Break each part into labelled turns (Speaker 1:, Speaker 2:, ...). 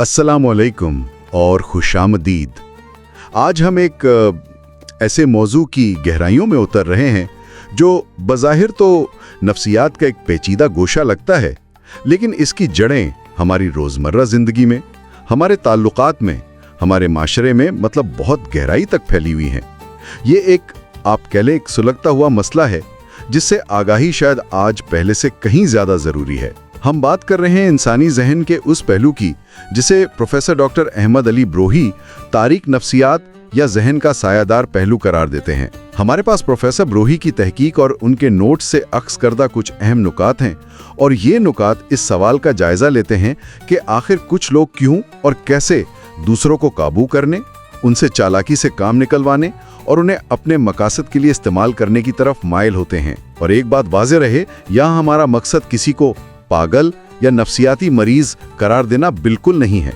Speaker 1: अस्सलाम वालेकुम और खुशामदीद। आज हम एक ऐसे मौजू की गहराइयों में उतर रहे हैं जो बज़ाहिर तो नफ्सियात का एक पेचीदा गोशा लगता है, लेकिन इसकी जड़ें हमारी रोज़मर्रा ज़िंदगी में, हमारे ताल्लुकात में, हमारे माशरे में मतलब बहुत गहराई तक फैली हुई हैं। ये एक आप कह लें एक सुलगता हुआ मसला है जिससे आगाही शायद आज पहले से कहीं ज़्यादा ज़रूरी है। हम बात कर रहे हैं इंसानी जहन के उस पहलू की जिसे प्रोफेसर डॉक्टर अहमद अली ब्रोही तारीख नफ्सियात या जहन का सायादार पहलू करार देते हैं। हमारे पास प्रोफेसर ब्रोही की तहकीक और उनके नोट्स से अक्स करदा कुछ अहम नुकात हैं, और ये नुकात इस सवाल का जायजा लेते हैं कि आखिर कुछ लोग क्यों और कैसे दूसरों को काबू करने, उनसे चालाकी से काम निकलवाने और उन्हें अपने मकासद के लिए इस्तेमाल करने की तरफ माइल होते हैं। और एक बात वाज़ेह रहे, यहाँ हमारा मकसद किसी को पागल या नफ्सियाती मरीज करार देना बिल्कुल नहीं है,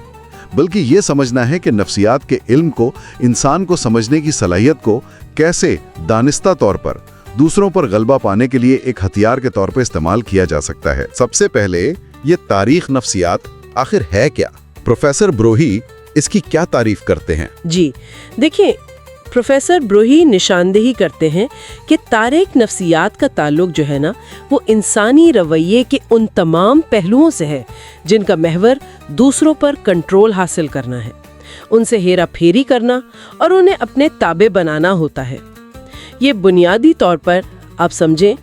Speaker 1: बल्कि ये समझना है कि नफ्सियात के इल्म को, इंसान को समझने की सलाहियत को कैसे दानिस्ता तौर पर दूसरों पर गलबा पाने के लिए एक हथियार के तौर पर इस्तेमाल किया जा सकता है। सबसे पहले ये तारीख नफ्सियात आखिर है क्या? प्रोफेसर ब्रोही इसकी क्या तारीफ करते हैं?
Speaker 2: जी देखिए, प्रोफेसर ब्रोही निशानदेही करते हैं कि तारीख नफ्सियात का ताल्लुक जो है ना, वो इंसानी रवैये के उन तमाम पहलुओं से है जिनका महवर दूसरों पर कंट्रोल हासिल करना है, उनसे हेरा फेरी करना और उन्हें अपने ताबे बनाना होता है। ये बुनियादी तौर पर आप समझें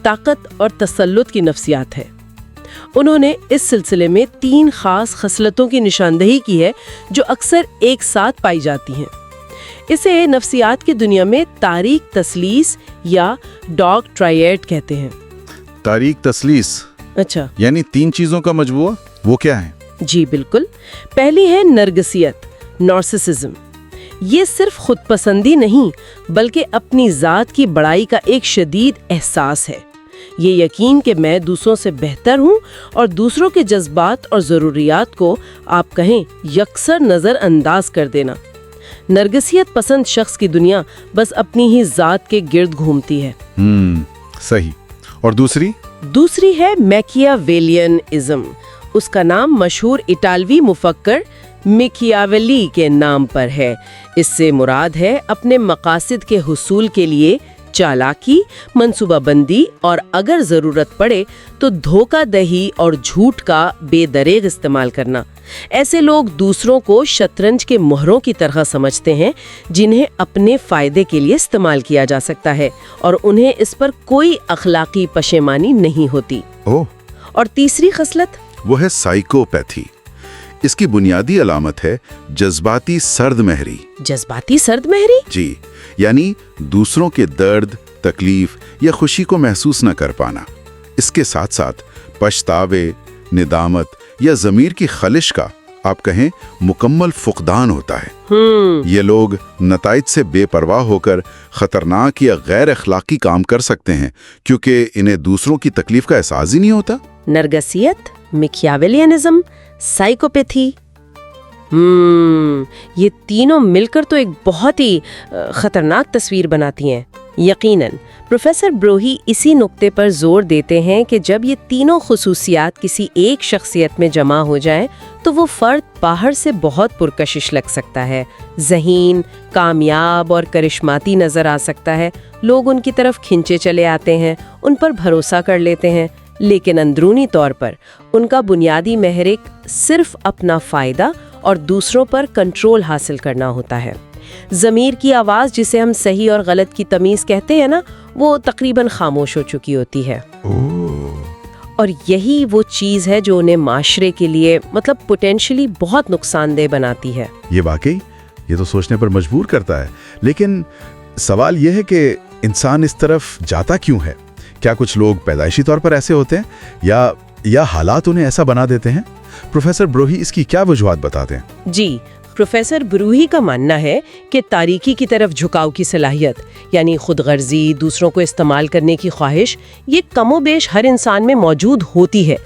Speaker 2: ताकत और तसल्लुत की नफ्सियात है। उन्होंने इस सिलसिले में 3 खास खसलतों की निशानदेही की है जो अक्सर एक साथ पाई जाती हैं। इसे नफ्सियात की दुनिया में तारीख तसलीस या डॉग ट्रायड कहते हैं।
Speaker 3: तारीख तसलीस,
Speaker 2: अच्छा,
Speaker 3: यानी 3 चीजों का मजबूआ, वो क्या है?
Speaker 2: जी बिल्कुल। पहली है नरगिसियत, नार्सिसिज्म। ये सिर्फ खुद पसंदी नहीं बल्कि अपनी ज़ात की बड़ाई का एक शदीद एहसास है। ये यकीन कि मैं दूसरों से बेहतर हूँ और दूसरों के जज्बात और ज़रूरियात को आप कहें यकसर नज़रअंदाज कर देना। नरगिसियत पसंद शख्स की दुनिया बस अपनी ही ज़ात के गिर्द घूमती है।
Speaker 3: सही। और दूसरी है मैकियावेलियनिज्म। उसका नाम मशहूर इटालवी मुफक्कर मैकियावेली के नाम पर है। इससे मुराद है अपने मकासद के हुसूल के लिए चालाकी, मंसूबाबंदी और अगर ज़रूरत पड़े तो धोखाधड़ी और झूठ का बेदरेग इस्तेमाल करना। ऐसे लोग दूसरों को शतरंज के मोहरों की तरह समझते हैं जिन्हें अपने फ़ायदे के लिए इस्तेमाल किया जा सकता है और उन्हें इस पर कोई अखलाकी पशेमानी नहीं होती। और तीसरी खसलत
Speaker 1: वो है साइकोपैथी। इसकी बुनियादी अलामत है जज्बाती सर्द महरी।
Speaker 2: जज्बाती सर्द महरी?
Speaker 1: जी, यानी दूसरों के दर्द, तकलीफ या खुशी को महसूस न कर पाना। इसके साथ साथ पछतावे, निदामत या ज़मीर की खलिश का आप कहें मुकम्मल फुकदान होता है। ये लोग नताइज से बेपरवाह होकर खतरनाक या गैर अखलाकी काम कर सकते हैं क्योंकि इन्हें दूसरों की तकलीफ का एहसास ही नहीं होता।
Speaker 2: नरगिसियत, मैकियावेलियनिज्म, साइकोपैथी, ये तीनों मिलकर तो एक बहुत ही खतरनाक तस्वीर बनाती हैं। यकीनन प्रोफेसर ब्रोही इसी नुक्ते पर जोर देते हैं कि जब ये तीनों खुसूसियात किसी एक शख्सियत में जमा हो जाएं तो वो फर्द बाहर से बहुत पुरकशिश लग सकता है, ज़हीन, कामयाब और करिश्माती नज़र आ सकता है। लोग उनकी तरफ खिंचे चले आते हैं, उन पर भरोसा कर लेते हैं, लेकिन अंदरूनी तौर पर उनका बुनियादी महरिक सिर्फ अपना फ़ायदा और दूसरों पर कंट्रोल हासिल करना होता है। ज़मीर की आवाज़, जिसे हम सही और गलत की तमीज़ कहते हैं ना, वो तकरीबन खामोश हो चुकी होती है। और यही वो चीज़ है जो उन्हें माशरे के लिए मतलब पोटेंशियली बहुत नुकसानदेह बनाती है।
Speaker 1: ये वाकई ये तो सोचने पर मजबूर करता है, लेकिन सवाल ये है कि इंसान इस तरफ जाता क्यों है? क्या कुछ लोग पैदाइशी तौर पर ऐसे होते हैं या हालात उन्हें ऐसा बना देते हैं? प्रोफेसर ब्रोही इसकी क्या वजूहात बताते हैं?
Speaker 2: जी, प्रोफेसर ब्रूही का मानना है कि तारीकी की तरफ झुकाव की सलाहियत यानी खुदगर्जी, दूसरों को इस्तेमाल करने की ख्वाहिश, ये कमोबेश हर इंसान में मौजूद होती है।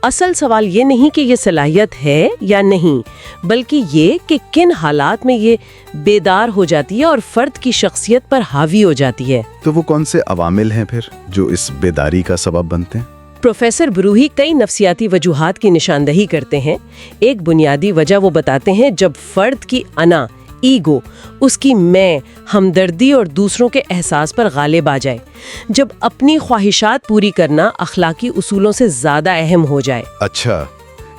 Speaker 2: असल सवाल ये नहीं कि ये सलाहियत है या नहीं, बल्कि ये कि किन हालात में ये बेदार हो जाती है और फर्द की शख्सियत पर हावी हो जाती है।
Speaker 3: तो वो कौन से अवामिल हैं फिर जो इस बेदारी का सबब बनते हैं?
Speaker 2: प्रोफेसर ब्रूही कई नफ्सियाती वजूहात की निशानदही करते हैं। एक बुनियादी वजह वो बताते हैं, जब फर्द की अना, ईगो, उसकी मैं, हमदर्दी और दूसरों के एहसास पर गालिब आ जाए, जब अपनी ख्वाहिशात पूरी करना अखलाकी उसूलों से ज़्यादा अहम हो जाए।
Speaker 1: अच्छा,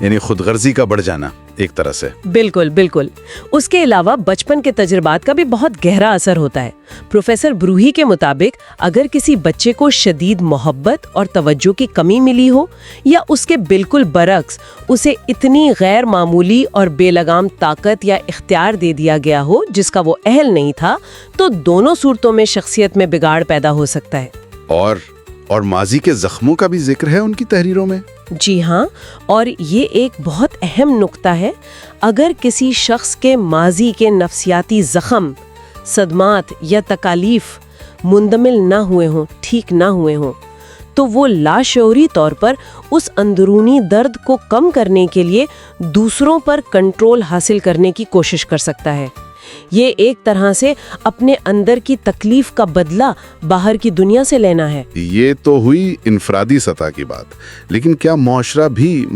Speaker 1: यानी खुदगर्जी का बढ़ जाना एक तरह से।
Speaker 2: बिल्कुल बिल्कुल। उसके अलावा बचपन के तजुर्बात का भी बहुत गहरा असर होता है। प्रोफेसर ब्रूही के मुताबिक अगर किसी बच्चे को शदीद मोहब्बत और तवज्जो की कमी मिली हो, या उसके बिल्कुल बरक्स उसे इतनी गैर मामूली और बेलगाम ताकत या इख्तियार दे दिया गया हो जिसका वो अहल नहीं था, तो दोनों सूरतों में शख्सियत में बिगाड़ पैदा हो सकता है।
Speaker 1: और माजी के जख्मों का भी जिक्र है उनकी तहरीरों में।
Speaker 2: जी हाँ, और ये एक बहुत अहम नुक्ता है। अगर किसी शख्स के माजी के नफ्सियाती जख्म, सदमात या तकालीफ मुंदमिल ना हुए हों, ठीक ना हुए हों, तो वो लाशऊरी तौर पर उस अंदरूनी दर्द को कम करने के लिए दूसरों पर कंट्रोल हासिल करने की कोशिश कर सकता है। ये एक तरह से अपने अंदर की तकलीफ का बदला बाहर की दुनिया से लेना है।
Speaker 1: ये तो हुई इनफरादी सतह की बात, लेकिन क्या मुआशरा भी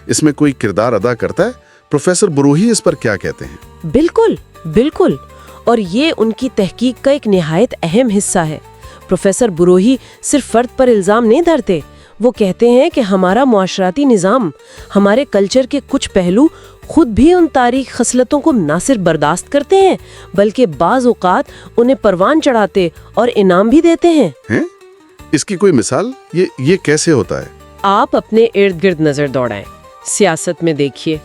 Speaker 1: इसमें कोई किरदार अदा करता है? प्रोफेसर ब्रूही इस पर क्या कहते हैं?
Speaker 2: बिल्कुल बिल्कुल, और ये उनकी तहकीक का एक निहायत अहम हिस्सा है। प्रोफेसर ब्रूही सिर्फ फर्द पर इल्ज़ाम नहीं धरते, वो कहते हैं कि हमारा मुआशराती निज़ाम, हमारे कल्चर के कुछ पहलू खुद भी उन तारीख खसलतों को ना सिर्फ बर्दाश्त करते हैं, बल्कि बाज़ औक़ात उन्हें परवान चढ़ाते और इनाम भी देते हैं।
Speaker 1: इसकी कोई मिसाल? ये कैसे होता है?
Speaker 2: आप अपने इर्द गिर्द नज़र दौड़ाएं, सियासत में देखिए।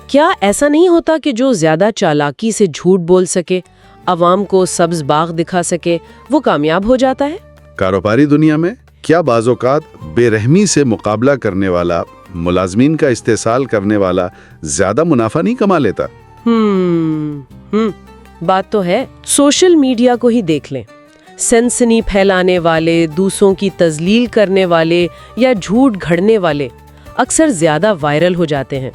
Speaker 2: क्या ऐसा नहीं होता कि जो ज़्यादा चालाकी से झूठ बोल सके, अवाम को सब्ज बाग दिखा सके, वो कामयाब हो जाता है?
Speaker 1: कारोबारी दुनिया में क्या बाज़ औक़ात बेरहमी से मुकाबला करने वाला, मुलाजमीन का इस्तेसाल करने वाला ज्यादा मुनाफा नहीं कमा लेता?
Speaker 2: बात तो है। सोशल मीडिया को ही देख लें। सनसनी फैलाने वाले, दूसरों की तजलील करने वाले या झूठ घड़ने वाले अक्सर ज्यादा वायरल हो जाते हैं।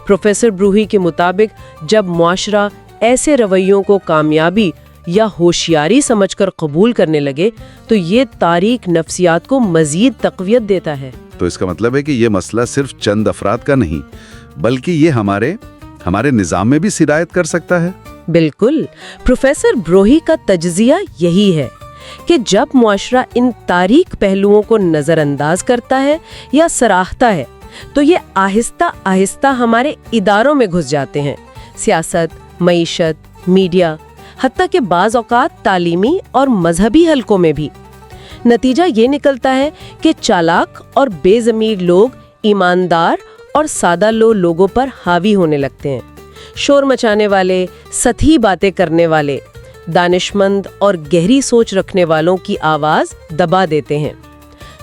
Speaker 2: प्रोफेसर ब्रूही के मुताबिक जब मुआशरा ऐसे रवैयों को कामयाबी या होशियारी समझकर कबूल करने लगे, तो ये तारीक नफ्सियात को मजीद तक़वियत देता है।
Speaker 1: तो इसका मतलब है कि ये मसला सिर्फ चंद अफराद का नहीं, बल्कि ये हमारे निज़ाम में भी सिरायत कर सकता है।
Speaker 2: बिल्कुल। प्रोफेसर ब्रूही का तज्जिया यही है कि जब मुआशरा इन तारीक पहलुओं को नज़रअंदाज करता है या सराहता है, तो ये आहिस्ता आहिस्ता हमारे इदारों में घुस जाते हैं। सियासत, मईशत, मीडिया, हत्ता के बाज़ औक़ात तालीमी और मजहबी हलकों में भी। नतीजा ये निकलता है कि चालाक और बेज़मीर लोग ईमानदार और सादा लोगों पर हावी होने लगते हैं। शोर मचाने वाले, सतही बातें करने वाले, दानिशमंद और गहरी सोच रखने वालों की आवाज़ दबा देते हैं।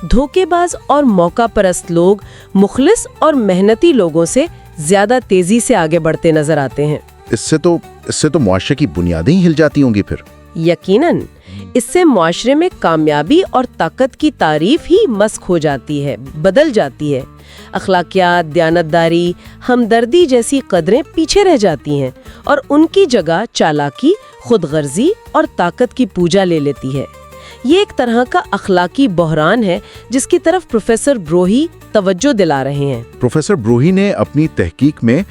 Speaker 2: धोखेबाज और मौका परस्त लोग मुखलिस और मेहनती लोगों से ज़्यादा तेज़ी से आगे बढ़ते नजर आते हैं।
Speaker 1: इससे तो मुआशरे की बुनियादें ही हिल जाती होंगी फिर।
Speaker 2: यकीनन, इससे मुआशरे में कामयाबी और ताकत की तारीफ ही मस्क हो जाती है, बदल जाती है। अखलाकियात, दयानतदारी, हमदर्दी जैसी कदरें पीछे रह जाती हैं और उनकी जगह चालाकी, खुदगर्जी और ताकत की पूजा ले लेती है। ये एक तरह का अखलाकी बहरान है जिसकी तरफ प्रोफेसर ब्रूही तवज्जो दिला रहे हैं। प्रोफेसर
Speaker 1: ब्रूही ने अपनी तहकीक में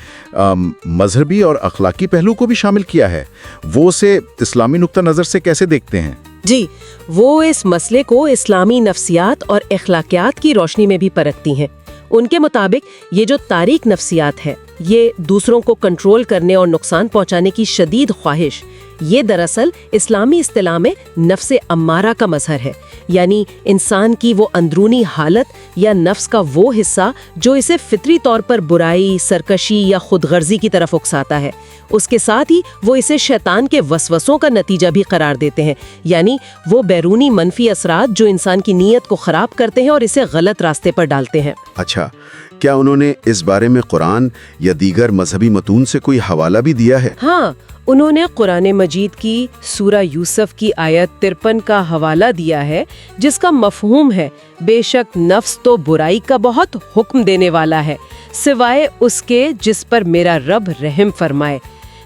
Speaker 1: मजहबी और अखलाकी पहलू को भी शामिल किया है। वो उसे इस्लामी नुक्ता नज़र से कैसे देखते हैं?
Speaker 2: जी, वो इस मसले को इस्लामी नफ्सियात और अखलाकियात की रोशनी में भी परखती हैं। उनके मुताबिक ये जो तारीक नफ्सियात है, ये दूसरों को कंट्रोल करने और नुकसान पहुंचाने की शदीद ख्वाहिश, ये दरअसल इस्लामी इस्तिलाह में नफ्से अम्मारा का मजहर है, यानी इंसान की वो अंदरूनी हालत या नफ्स का वो हिस्सा जो इसे फितरी तौर पर बुराई, सरकशी या खुदगर्जी की तरफ उकसाता है। उसके साथ ही वो इसे शैतान के वसवसों का नतीजा भी करार देते हैं, यानी वो बैरूनी मनफी असरात जो इंसान की नीयत को खराब करते हैं और इसे गलत रास्ते पर डालते हैं।
Speaker 1: अच्छा, क्या उन्होंने इस बारे में कुरान या दीगर मजहबी मतून से कोई हवाला भी दिया है?
Speaker 2: हाँ, उन्होंने कुरान मजीद की सूरा यूसुफ की आयत 53 का हवाला दिया है, जिसका मफहूम है, बेशक नफ्स तो बुराई का बहुत हुक्म देने वाला है, सिवाय उसके जिस पर मेरा रब रहम फरमाए।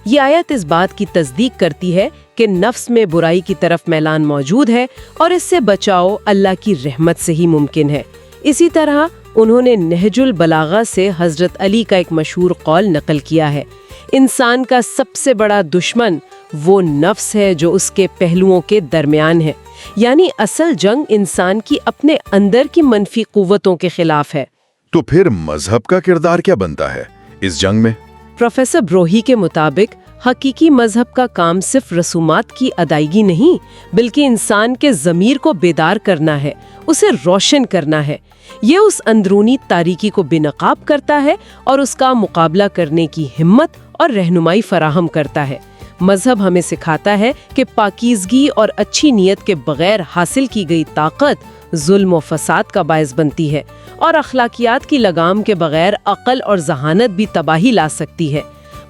Speaker 2: ये आयत इस बात की तस्दीक करती है कि नफ्स में बुराई की तरफ मैलान मौजूद है और इससे बचाव अल्लाह की रहमत से ही मुमकिन है। اسی طرح انہوں نے نہج البلاغہ سے حضرت علی کا ایک مشہور قول نقل کیا ہے، انسان کا سب سے بڑا دشمن وہ نفس ہے جو اس کے پہلوؤں کے درمیان ہے، یعنی اصل جنگ انسان کی اپنے اندر کی منفی قوتوں کے خلاف ہے۔
Speaker 4: تو پھر مذہب کا کردار کیا بنتا ہے اس جنگ میں؟
Speaker 2: پروفیسر بروہی کے مطابق حقیقی مذہب کا کام صرف رسومات کی ادائیگی نہیں، بلکہ انسان کے ضمیر کو بیدار کرنا ہے، اسے روشن کرنا ہے۔ یہ اس اندرونی تاریکی کو بے نقاب کرتا ہے اور اس کا مقابلہ کرنے کی ہمت اور رہنمائی فراہم کرتا ہے۔ مذہب ہمیں سکھاتا ہے کہ پاکیزگی اور اچھی نیت کے بغیر حاصل کی گئی طاقت ظلم و فساد کا باعث بنتی ہے، اور اخلاقیات کی لگام کے بغیر عقل اور ذہانت بھی تباہی لا سکتی ہے۔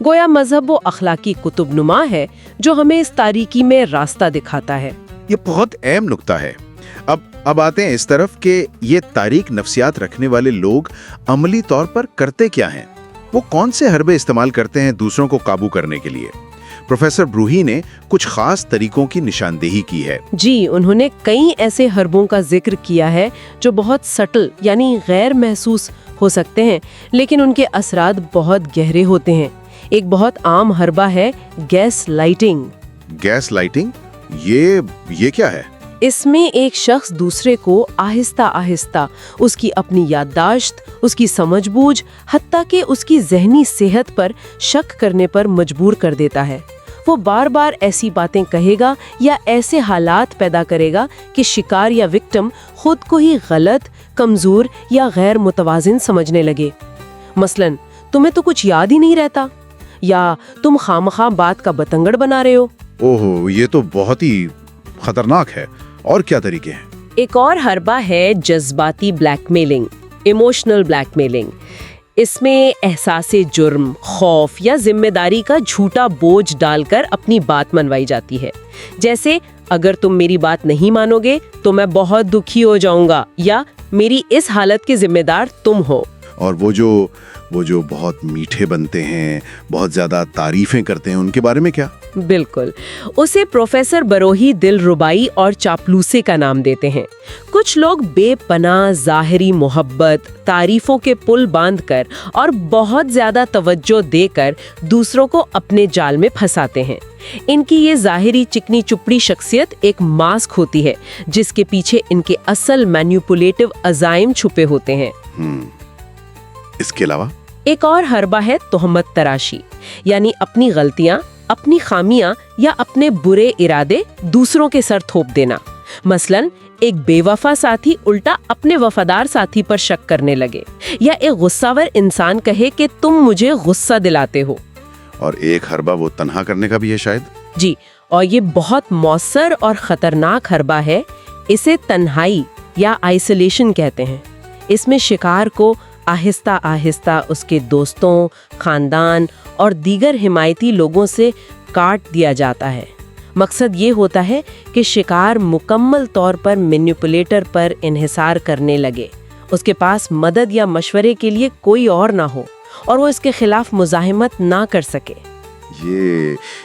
Speaker 2: گویا مذہب وہ اخلاقی کتب نما ہے جو ہمیں اس تاریکی میں راستہ دکھاتا ہے۔
Speaker 4: یہ بہت اہم نکتہ ہے۔ اب آتے ہیں اس طرف کہ یہ تاریک نفسیات رکھنے والے لوگ عملی طور پر کرتے کیا ہیں؟ وہ کون سے حربے استعمال کرتے ہیں دوسروں کو قابو کرنے کے لیے؟ پروفیسر بروہی نے کچھ خاص طریقوں کی نشاندہی کی ہے۔
Speaker 2: جی، انہوں نے کئی ایسے حربوں کا ذکر کیا ہے جو بہت سٹل یعنی غیر محسوس ہو سکتے ہیں، لیکن ان کے اثرات بہت گہرے ہوتے ہیں۔ ایک بہت عام حربہ ہے گیس لائٹنگ۔
Speaker 4: گیس لائٹنگ یہ کیا ہے؟
Speaker 2: اس میں ایک شخص دوسرے کو آہستہ آہستہ اس کی اپنی یادداشت، اس کی سمجھ بوجھ، حتیٰ کہ اس کی ذہنی صحت پر شک کرنے پر مجبور کر دیتا ہے۔ وہ بار بار ایسی باتیں کہے گا یا ایسے حالات پیدا کرے گا کہ شکار یا وکٹم خود کو ہی غلط، کمزور یا غیر متوازن سمجھنے لگے۔ مثلاً، تمہیں تو کچھ یاد ہی نہیں رہتا، یا تم خامخواہ بات کا بتنگڑ بنا رہے ہو۔
Speaker 4: اوہو، یہ تو بہت ہی خطرناک ہے۔ اور کیا طریقے ہیں؟
Speaker 2: ایک اور حربہ ہے جذباتی blackmailing, emotional blackmailing. اس میں احساس جرم، خوف یا ذمہ داری کا جھوٹا بوجھ ڈال کر اپنی بات منوائی جاتی ہے، جیسے اگر تم میری بات نہیں مانو گے تو میں بہت دکھی ہو جاؤں گا، یا میری اس حالت کے ذمہ دار تم ہو۔
Speaker 4: اور وہ جو بہت میٹھے بنتے ہیں، بہت زیادہ تعریفیں کرتے ہیں، ان کے بارے میں کیا؟
Speaker 2: بالکل، اسے پروفیسر بروہی دلربائی اور چاپلوسی کا نام دیتے ہیں۔ کچھ لوگ بے پناہ ظاہری محبت، تعریفوں کے پل باندھ کر اور بہت زیادہ توجہ دے کر دوسروں کو اپنے جال میں پھنساتے ہیں۔ ان کی یہ ظاہری چکنی چپڑی شخصیت ایک ماسک ہوتی ہے جس کے پیچھے ان کے اصل مینیپولیٹو عزائم چھپے ہوتے ہیں۔
Speaker 4: اس کے علاوہ
Speaker 2: ایک اور حربہ ہے تہمت تراشی، یعنی اپنی غلطیاں، اپنی خامیاں یا اپنے برے ارادے دوسروں کے سر تھوپ دینا۔ مثلاً، ایک بے وفا ساتھی الٹا اپنے وفادار ساتھی پر شک کرنے لگے، یا ایک غصہ ور انسان کہے کہ تم مجھے غصہ دلاتے ہو۔
Speaker 4: اور ایک حربہ وہ تنہا کرنے کا بھی ہے شاید؟
Speaker 2: جی، اور یہ بہت مؤثر اور خطرناک حربہ ہے۔ اسے تنہائی یا آئسولیشن کہتے ہیں۔ اس میں شکار کو آہستہ آہستہ اس کے دوستوں، خاندان اور دیگر حمایتی لوگوں سے کاٹ دیا جاتا ہے۔ مقصد یہ ہوتا ہے کہ شکار مکمل طور پر مینیپولیٹر پر انحصار کرنے لگے، اس کے پاس مدد یا مشورے کے لیے کوئی اور نہ ہو، اور وہ اس کے خلاف مزاحمت نہ کر سکے۔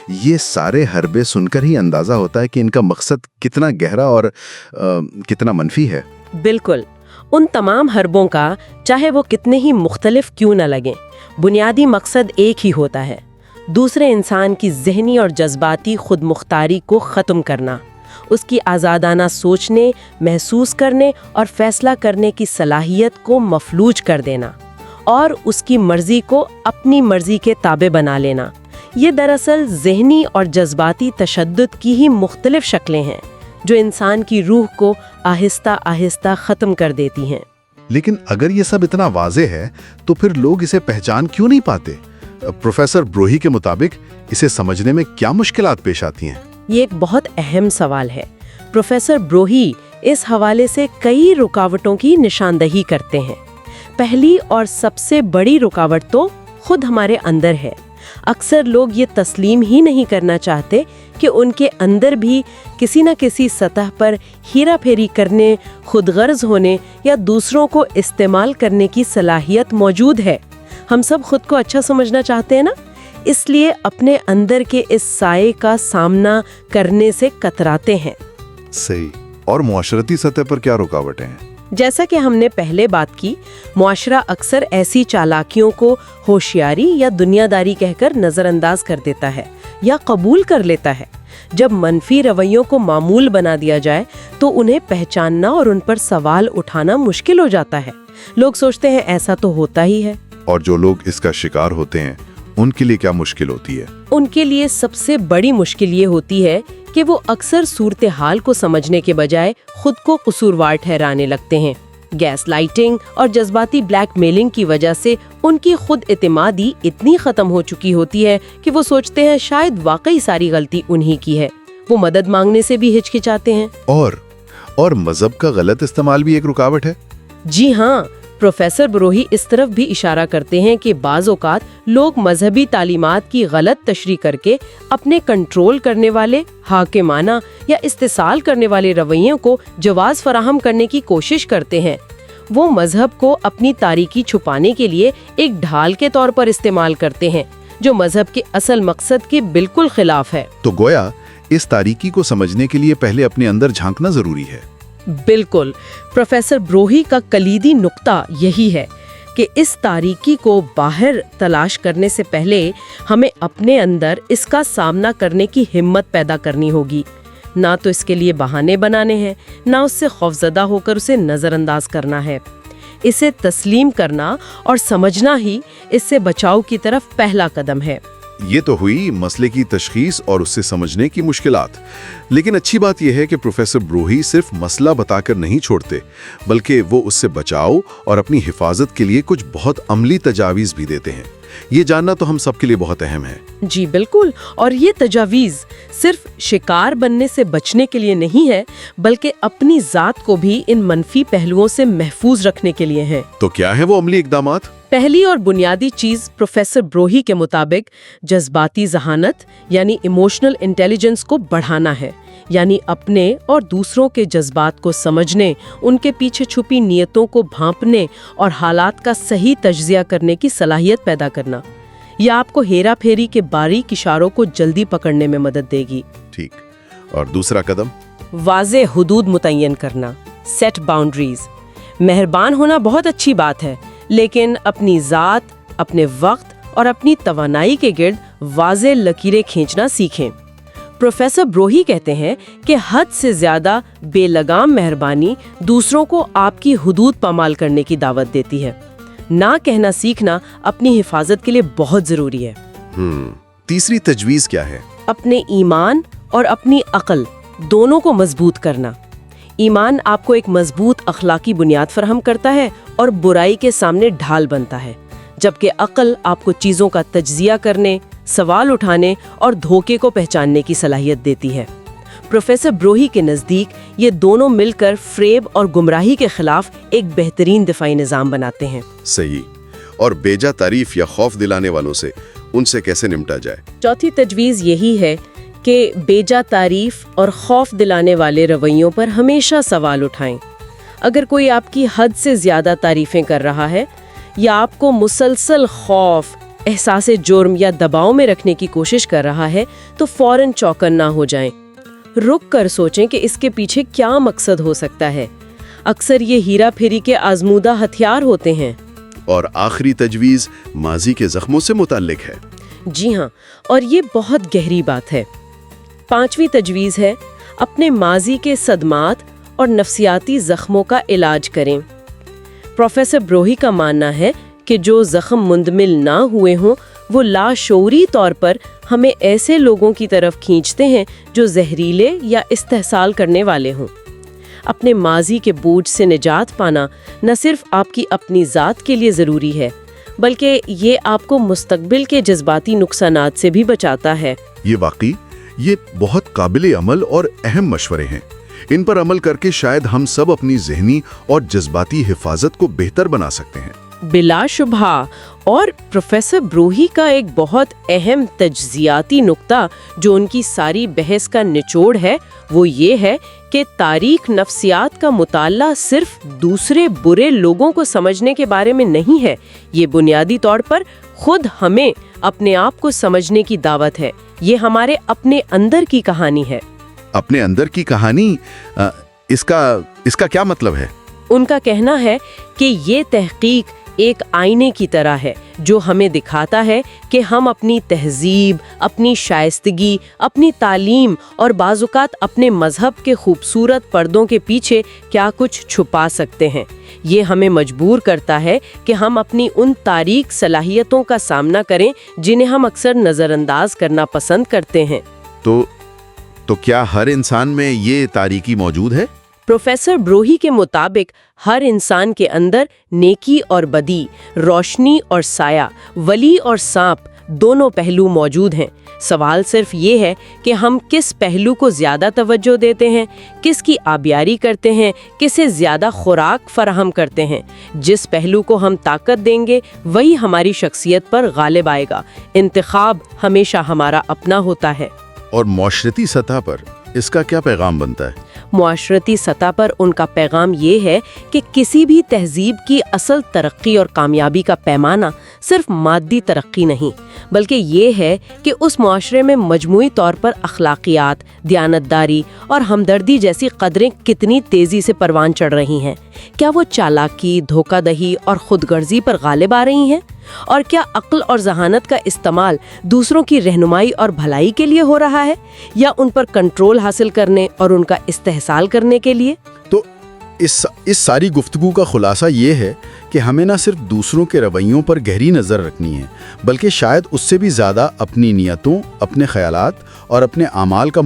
Speaker 4: یہ سارے حربے سن کر ہی اندازہ ہوتا ہے کہ ان کا مقصد کتنا گہرا اور کتنا منفی ہے۔
Speaker 2: بالکل، ان تمام حربوں کا، چاہے وہ کتنے ہی مختلف کیوں نہ لگیں، بنیادی مقصد ایک ہی ہوتا ہے: دوسرے انسان کی ذہنی اور جذباتی خود مختاری کو ختم کرنا، اس کی آزادانہ سوچنے، محسوس کرنے اور فیصلہ کرنے کی صلاحیت کو مفلوج کر دینا، اور اس کی مرضی کو اپنی مرضی کے تابع بنا لینا۔ یہ دراصل ذہنی اور جذباتی تشدد کی ہی مختلف شکلیں ہیں جو انسان کی روح کو آہستہ آہستہ ختم کر دیتی ہیں۔
Speaker 1: لیکن اگر یہ سب اتنا واضح ہے تو پھر لوگ اسے پہچان کیوں نہیں پاتے؟ پروفیسر بروہی کے مطابق اسے سمجھنے میں کیا مشکلات پیش آتی ہیں؟
Speaker 2: یہ ایک بہت اہم سوال ہے۔ پروفیسر بروہی اس حوالے سے کئی رکاوٹوں کی نشاندہی کرتے ہیں۔ پہلی اور سب سے بڑی رکاوٹ تو خود ہمارے اندر ہے۔ اکثر لوگ یہ تسلیم ہی نہیں کرنا چاہتے کہ ان کے اندر بھی کسی نہ کسی سطح پر ہیرا پھیری کرنے، خود غرض ہونے یا دوسروں کو استعمال کرنے کی صلاحیت موجود ہے۔ ہم سب خود کو اچھا سمجھنا چاہتے ہیں نا، اس لیے اپنے اندر کے اس سائے کا سامنا کرنے سے کتراتے ہیں۔
Speaker 5: صحیح۔ اور معاشرتی سطح پر کیا رکاوٹیں ہیں؟
Speaker 2: जैसा कि हमने पहले बात की, मुआशरा अक्सर ऐसी चालाकियों को होशियारी या दुनियादारी कहकर नजरअंदाज कर देता है या कबूल कर लेता है। जब मनफी रवैयों को मामूल बना दिया जाए तो उन्हें पहचानना और उन पर सवाल उठाना मुश्किल हो जाता है। लोग सोचते हैं ऐसा तो होता ही है।
Speaker 4: और जो लोग इसका शिकार होते हैं उनके लिए क्या मुश्किल होती है?
Speaker 2: उनके लिए सबसे बड़ी मुश्किल ये होती है कि वो अक्सर सूरत हाल को समझने के बजाय खुद को कसूरवार ठहराने लगते हैं। गैस लाइटिंग और जज्बाती ब्लैकमेलिंग की वजह से उनकी खुद एतमादी इतनी खत्म हो चुकी होती है कि वो सोचते हैं शायद वाकई सारी गलती उन्हीं की है। वो मदद मांगने से भी हिचकिचाते हैं।
Speaker 4: और मजहब का गलत इस्तेमाल भी एक रुकावट है।
Speaker 2: जी हाँ, प्रोफेसर ब्रोही इस तरफ भी इशारा करते हैं कि बाज़ औक़ात लोग मजहबी तालीमात की गलत तशरीह करके अपने कंट्रोल करने वाले, हाकिमाना या इस्तेसाल करने वाले रवैयों को जवाज़ फराहम करने की कोशिश करते हैं। वो मजहब को अपनी तारीकी छुपाने के लिए एक ढाल के तौर पर इस्तेमाल करते हैं, जो मजहब के असल मकसद के बिल्कुल खिलाफ है।
Speaker 4: तो गोया इस तारीकी को समझने के लिए पहले अपने अंदर झांकना जरूरी है।
Speaker 2: बिल्कुल, प्रोफेसर ब्रोही का कलीदी नुक्ता यही है कि इस तारीकी को बाहर तलाश करने से पहले हमें अपने अंदर इसका सामना करने की हिम्मत पैदा करनी होगी। ना तो इसके लिए बहाने बनाने हैं, ना उससे खौफजदा होकर उसे नज़रअंदाज करना है। इसे तस्लीम करना और समझना ही इससे बचाव की तरफ पहला कदम है।
Speaker 4: ये तो हुई मसले की तशखीस और उससे समझने की मुश्किलात। लेकिन अच्छी बात यह है कि प्रोफेसर ब्रोही सिर्फ मसला बताकर नहीं छोड़ते, बल्कि वो उससे बचाव और अपनी हिफाजत के लिए कुछ बहुत अमली तजावीज़ भी देते हैं। ये जानना तो हम सबके लिए बहुत अहम है।
Speaker 2: जी बिल्कुल, और ये तजावीज़ सिर्फ शिकार बनने से बचने के लिए नहीं है, बल्कि अपनी ज़ात को भी इन मनफी पहलुओं से महफूज रखने के लिए है।
Speaker 4: तो क्या है वो अमली इक़दामात?
Speaker 2: पहली और बुनियादी चीज प्रोफेसर ब्रोही के मुताबिक जज्बाती ज़हानत यानी इमोशनल इंटेलिजेंस को बढ़ाना है, यानी अपने और दूसरों के जज्बात को समझने, उनके पीछे छुपी नीयतों को भांपने और हालात का सही तज्जिया करने की सलाहियत पैदा करना। यह आपको हेरा फेरी के बारीक इशारों को जल्दी पकड़ने में मदद देगी।
Speaker 4: ठीक। और दूसरा कदम?
Speaker 2: वाज़े हुदूद मुतय्यन करना, सेट बाउंड्रीज। मेहरबान होना बहुत अच्छी बात है, लेकिन अपनी ज़ात, अपने वक्त और अपनी तवानाई के गिर्द वाज़े लकीरें खींचना सीखें। प्रोफेसर ब्रोही कहते हैं कि हद से ज़्यादा बेलगाम मेहरबानी दूसरों को आपकी हुदूद पामाल करने की दावत देती है। ना कहना सीखना अपनी हिफाजत के लिए बहुत ज़रूरी है।
Speaker 4: तीसरी तजवीज़ क्या है?
Speaker 2: अपने ईमान और अपनी अक्ल दोनों को मजबूत करना। ईमान आपको एक मजबूत अखलाकी बुनियाद फराहम करता है और बुराई के सामने ढाल बनता है, जबकि अक्ल आपको चीज़ों का तज्जिया करने, सवाल उठाने और धोखे को पहचानने की सलाहियत देती है। प्रोफेसर ब्रोही के नज़दीक ये दोनों मिलकर फ्रेब और गुमराही के खिलाफ एक बेहतरीन दिफाई निज़ाम बनाते हैं।
Speaker 1: सही। और बेजा तारीफ या खौफ दिलाने वालों से उनसे कैसे निपटा जाए?
Speaker 2: चौथी तजवीज़ यही है कि बेजा तारीफ और खौफ दिलाने वाले रवैयों पर हमेशा सवाल उठाएं। अगर कोई आपकी हद से ज़्यादा तारीफ़ें कर रहा है या आपको मुसलसल खौफ, एहसास जुर्म या दबाव में रखने की कोशिश कर रहा है, तो फौरन चौकन्ना हो जाएं। रुक कर सोचें कि इसके पीछे क्या मकसद हो सकता है। अक्सर ये हीरा फेरी के आजमूदा हथियार होते हैं।
Speaker 1: और आखिरी तजवीज़ माजी के ज़ख्मों से मुताल्लिक है।
Speaker 2: जी हाँ, और ये बहुत गहरी बात है। पांचवी तजवीज़ है अपने माजी के सदमात और नफ्सियाती ज़ख्मों का इलाज करें। प्रोफेसर ब्रोही का मानना है कि जो ज़ख्म मुंदमिल ना हुए हों, वो लाशऊरी तौर पर हमें ऐसे लोगों की तरफ खींचते हैं जो जहरीले या इस्तेहसाल करने वाले हों। अपने माजी के बोझ से निजात पाना न सिर्फ आपकी अपनी ज़ात के लिए ज़रूरी है, बल्कि ये आपको मुस्तकबिल के जज्बाती नुकसानात से भी बचाता है।
Speaker 1: ये बहुत काबिले अमल और अहम मशवरे हैं। इन पर अमल करके शायद हम सब अपनी ज़हनी और जज्बाती हिफाजत को बेहतर बना सकते हैं।
Speaker 2: बिलाशुबहा। और प्रोफेसर ब्रोही का एक बहुत अहम तज्जियाती नुक्ता जो उनकी सारी बहस का निचोड़ है, वो ये है कि तारीख नफ्सियात का मुताला सिर्फ दूसरे बुरे लोगों को समझने के बारे में नहीं है। ये बुनियादी तौर पर खुद हमें अपने आप को समझने की दावत है। ये हमारे अपने अंदर की कहानी है।
Speaker 1: अपने अंदर की कहानी, इसका क्या मतलब है?
Speaker 2: ان کا کہنا ہے کہ یہ تحقیق ایک آئینے کی طرح ہے جو ہمیں دکھاتا ہے کہ ہم اپنی تہذیب، اپنی شائستگی، اپنی تعلیم اور بعض اوقات اپنے مذہب کے خوبصورت پردوں کے پیچھے کیا کچھ چھپا سکتے ہیں۔ یہ ہمیں مجبور کرتا ہے کہ ہم اپنی ان تاریک صلاحیتوں کا سامنا کریں جنہیں ہم اکثر نظر انداز کرنا پسند کرتے ہیں۔
Speaker 4: تو کیا ہر انسان میں یہ تاریکی موجود ہے؟
Speaker 2: پروفیسر بروہی کے مطابق ہر انسان کے اندر نیکی اور بدی، روشنی اور سایہ، ولی اور سانپ دونوں پہلو موجود ہیں۔ سوال صرف یہ ہے کہ ہم کس پہلو کو زیادہ توجہ دیتے ہیں، کس کی آبیاری کرتے ہیں، کسے زیادہ خوراک فراہم کرتے ہیں۔ جس پہلو کو ہم طاقت دیں گے وہی ہماری شخصیت پر غالب آئے گا۔ انتخاب ہمیشہ ہمارا اپنا ہوتا ہے۔
Speaker 4: اور معاشرتی سطح پر اس کا کیا پیغام بنتا ہے؟
Speaker 2: معاشرتی سطح پر ان کا پیغام یہ ہے کہ کسی بھی تہذیب کی اصل ترقی اور کامیابی کا پیمانہ صرف مادی ترقی نہیں، بلکہ یہ ہے کہ اس معاشرے میں مجموعی طور پر اخلاقیات، دیانتداری اور ہمدردی جیسی قدریں کتنی تیزی سے پروان چڑھ رہی ہیں۔ کیا وہ چالاکی، دھوکہ دہی اور خود غرضی پر غالب آ رہی ہیں؟ اور کیا عقل اور ذہانت کا استعمال دوسروں کی رہنمائی اور بھلائی کے لیے ہو رہا ہے، یا ان پر کنٹرول حاصل کرنے اور ان کا استحصال کرنے کے لیے؟
Speaker 4: تو اس ساری گفتگو کا خلاصہ یہ ہے کہ ہمیں نہ صرف دوسروں کے رویوں پر گہری نظر رکھنی ہے، بلکہ شاید اس سے بھی زیادہ اپنی نیتوں، اپنے خیالات اور اپنے اعمال کا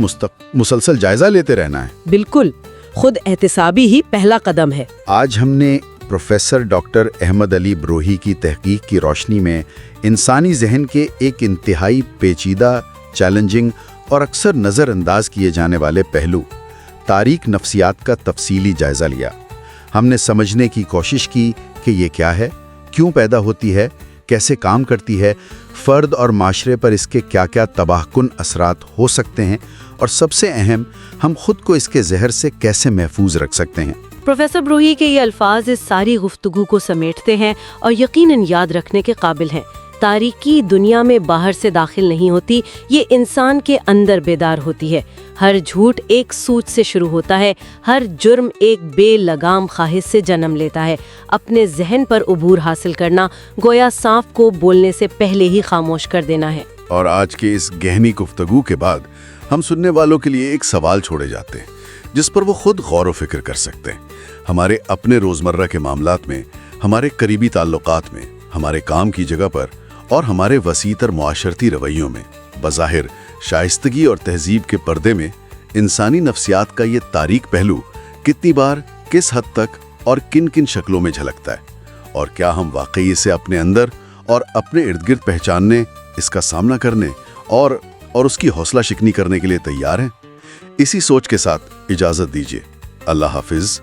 Speaker 4: مسلسل جائزہ لیتے رہنا ہے۔
Speaker 2: بالکل، خود احتسابی ہی پہلا قدم ہے۔
Speaker 4: آج ہم نے پروفیسر ڈاکٹر احمد علی بروہی کی تحقیق کی روشنی میں انسانی ذہن کے ایک انتہائی پیچیدہ، چیلنجنگ اور اکثر نظر انداز کیے جانے والے پہلو تاریک نفسیات کا تفصیلی جائزہ لیا۔ ہم نے سمجھنے کی کوشش کی کہ یہ کیا ہے، کیوں پیدا ہوتی ہے، کیسے کام کرتی ہے، فرد اور معاشرے پر اس کے کیا کیا تباہ کن اثرات ہو سکتے ہیں، اور سب سے اہم، ہم خود کو اس کے زہر سے کیسے محفوظ رکھ سکتے ہیں۔
Speaker 5: پروفیسر بروہی کے یہ الفاظ اس ساری گفتگو کو سمیٹتے ہیں اور یقیناً یاد رکھنے کے قابل ہیں۔ تاریکی دنیا میں باہر سے داخل نہیں ہوتی، یہ انسان کے اندر بیدار ہوتی ہے۔ ہر جھوٹ ایک سوچ سے شروع ہوتا ہے، ہر جرم ایک بے لگام خواہش سے جنم لیتا ہے۔ اپنے ذہن پر عبور حاصل کرنا گویا سانپ کو بولنے سے پہلے ہی خاموش کر دینا ہے۔
Speaker 1: اور آج کے اس گہنی گفتگو کے بعد ہم سننے والوں کے لیے ایک سوال چھوڑے جاتے ہیں جس پر وہ خود غور و فکر کر سکتے ہیں۔ ہمارے اپنے روزمرہ کے معاملات میں، ہمارے قریبی تعلقات میں، ہمارے کام کی جگہ پر اور ہمارے وسیع تر معاشرتی رویوں میں، بظاہر شائستگی اور تہذیب کے پردے میں انسانی نفسیات کا یہ تاریک پہلو کتنی بار، کس حد تک اور کن کن شکلوں میں جھلکتا ہے؟ اور کیا ہم واقعی اسے اپنے اندر اور اپنے ارد گرد پہچاننے، اس کا سامنا کرنے اور اس کی حوصلہ شکنی کرنے کے لیے تیار ہیں؟ اسی سوچ کے ساتھ اجازت دیجیے۔ اللہ حافظ۔